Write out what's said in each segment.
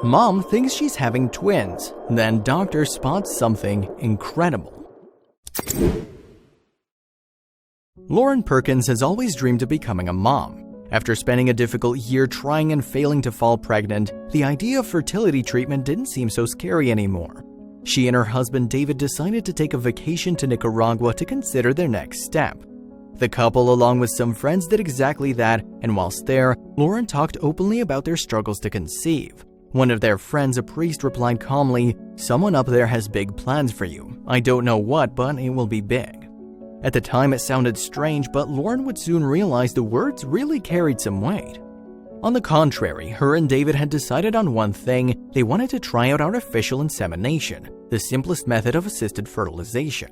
Mom thinks she's having twins, then doctor spots something incredible. Lauren Perkins has always dreamed of becoming a mom. After spending a difficult year trying and failing to fall pregnant, the idea of fertility treatment didn't seem so scary anymore. She and her husband David decided to take a vacation to Nicaragua to consider their next step. The couple, along with some friends, did exactly that, and whilst there, Lauren talked openly about their struggles to conceive. One of their friends, a priest, replied calmly, "Someone up there has big plans for you. I don't know what, but it will be big." At the time it sounded strange, but Lauren would soon realize the words really carried some weight. On the contrary, her and David had decided on one thing: they wanted to try out artificial insemination, the simplest method of assisted fertilization.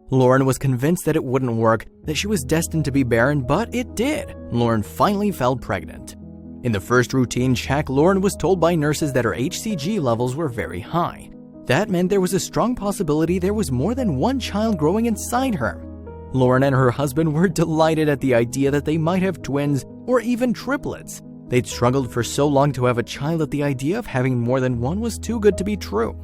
Lauren was convinced that it wouldn't work, that she was destined to be barren, but it did. Lauren finally fell pregnant. In the first routine check, Lauren was told by nurses that her HCG levels were very high. That meant there was a strong possibility there was more than one child growing inside her. Lauren and her husband were delighted at the idea that they might have twins or even triplets. They'd struggled for so long to have a child that the idea of having more than one was too good to be true.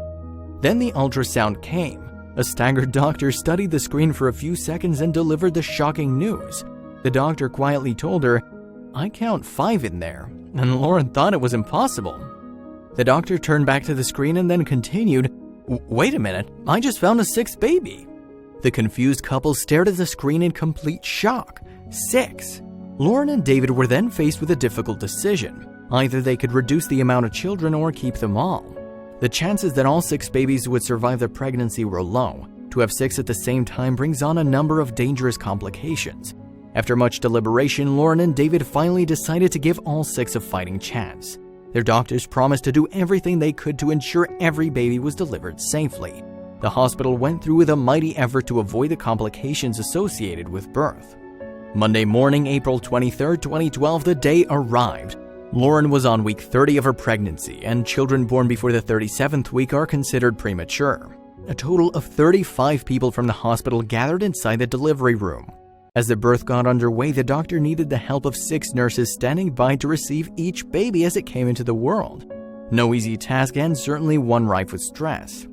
Then the ultrasound came. A staggered doctor studied the screen for a few seconds and delivered the shocking news. The doctor quietly told her, "I count 5 in there," and Lauren thought it was impossible. The doctor turned back to the screen and then continued, "Wait a minute, I just found a 6th baby." The confused couple stared at the screen in complete shock. 6. Lauren and David were then faced with a difficult decision. Either they could reduce the amount of children or keep them all. The chances that all 6 babies would survive the pregnancy were low. To have 6 at the same time brings on a number of dangerous complications. After much deliberation, Lauren and David finally decided to give all 6 a fighting chance. Their doctors promised to do everything they could to ensure every baby was delivered safely. The hospital went through with a mighty effort to avoid the complications associated with birth. Monday morning, April 23, 2012, the day arrived. Lauren was on week 30 of her pregnancy, and children born before the 37th week are considered premature. A total of 35 people from the hospital gathered inside the delivery room. As the birth got underway, the doctor needed the help of 6 nurses standing by to receive each baby as it came into the world. No easy task, and certainly one rife with stress.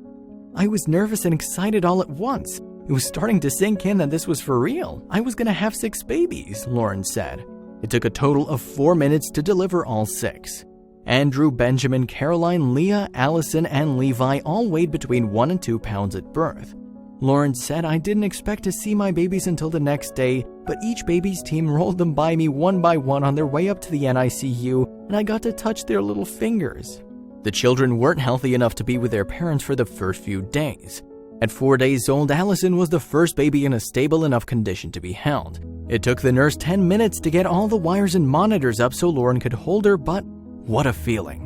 "I was nervous and excited all at once. It was starting to sink in that this was for real. I was going to have 6 babies," Lauren said. It took a total of 4 minutes to deliver all 6. Andrew, Benjamin, Caroline, Leah, Allison, and Levi all weighed between 1 and 2 pounds at birth. Lauren said, "I didn't expect to see my babies until the next day, but each baby's team rolled them by me one by one on their way up to the NICU, and I got to touch their little fingers." The children weren't healthy enough to be with their parents for the first few days. At 4 days old, Allison was the first baby in a stable enough condition to be held. It took the nurse 10 minutes to get all the wires and monitors up so Lauren could hold her, but what a feeling.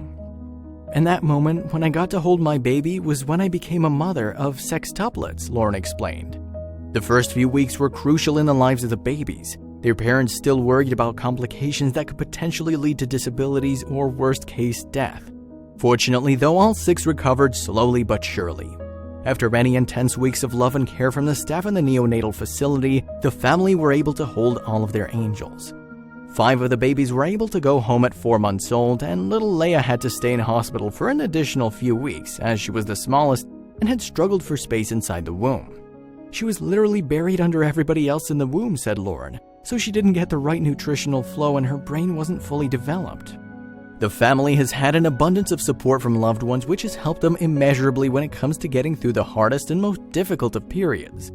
And that moment, when I got to hold my baby, was when I became a mother of sextuplets, Lauren explained. The first few weeks were crucial in the lives of the babies. Their parents still worried about complications that could potentially lead to disabilities or worst-case death. Fortunately, though, all 6 recovered slowly but surely. After many intense weeks of love and care from the staff in the neonatal facility, the family were able to hold all of their angels. 5 of the babies were able to go home at 4 months old, and little Leia had to stay in hospital for an additional few weeks, as she was the smallest and had struggled for space inside the womb. "She was literally buried under everybody else in the womb," said Lauren, "so she didn't get the right nutritional flow and her brain wasn't fully developed." The family has had an abundance of support from loved ones, which has helped them immeasurably when it comes to getting through the hardest and most difficult of periods.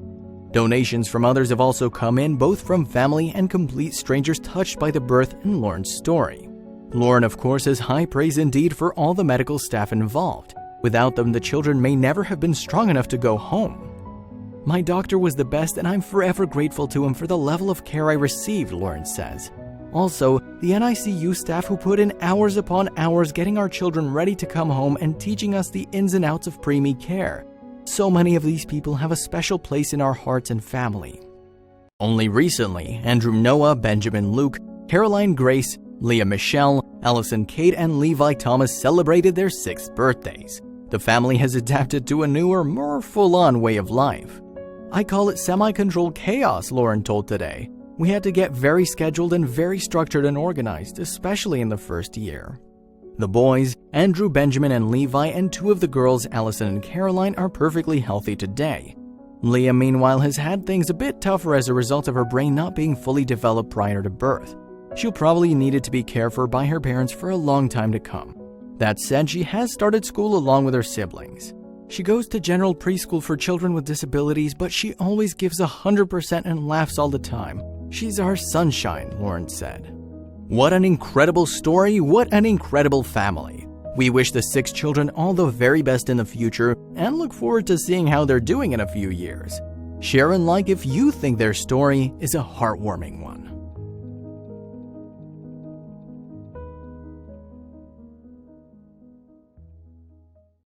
Donations from others have also come in, both from family and complete strangers touched by the birth and Lauren's story. Lauren, of course, has high praise indeed for all the medical staff involved. Without them, the children may never have been strong enough to go home. "My doctor was the best, and I'm forever grateful to him for the level of care I received," Lauren says. Also, the NICU staff who put in hours upon hours getting our children ready to come home and teaching us the ins and outs of preemie care. So many of these people have a special place in our hearts and family. Only recently, Andrew Noah, Benjamin Luke, Caroline Grace, Leah Michelle, Allison Kate, and Levi Thomas celebrated their 6th birthdays. The family has adapted to a newer, more full-on way of life. "I call it semi-controlled chaos," Lauren told Today. "We had to get very scheduled and very structured and organized, especially in the first year." The boys, Andrew, Benjamin, and Levi, and 2 of the girls, Allison and Caroline, are perfectly healthy today. Leah, meanwhile, has had things a bit tougher as a result of her brain not being fully developed prior to birth. She'll probably needed to be cared for by her parents for a long time to come. That said, she has started school along with her siblings. She goes to general preschool for children with disabilities, but she always gives 100% and laughs all the time. She's our sunshine, Lauren said. What an incredible story, what an incredible family. We wish the 6 children all the very best in the future and look forward to seeing how they're doing in a few years. Share and like if you think their story is a heartwarming one.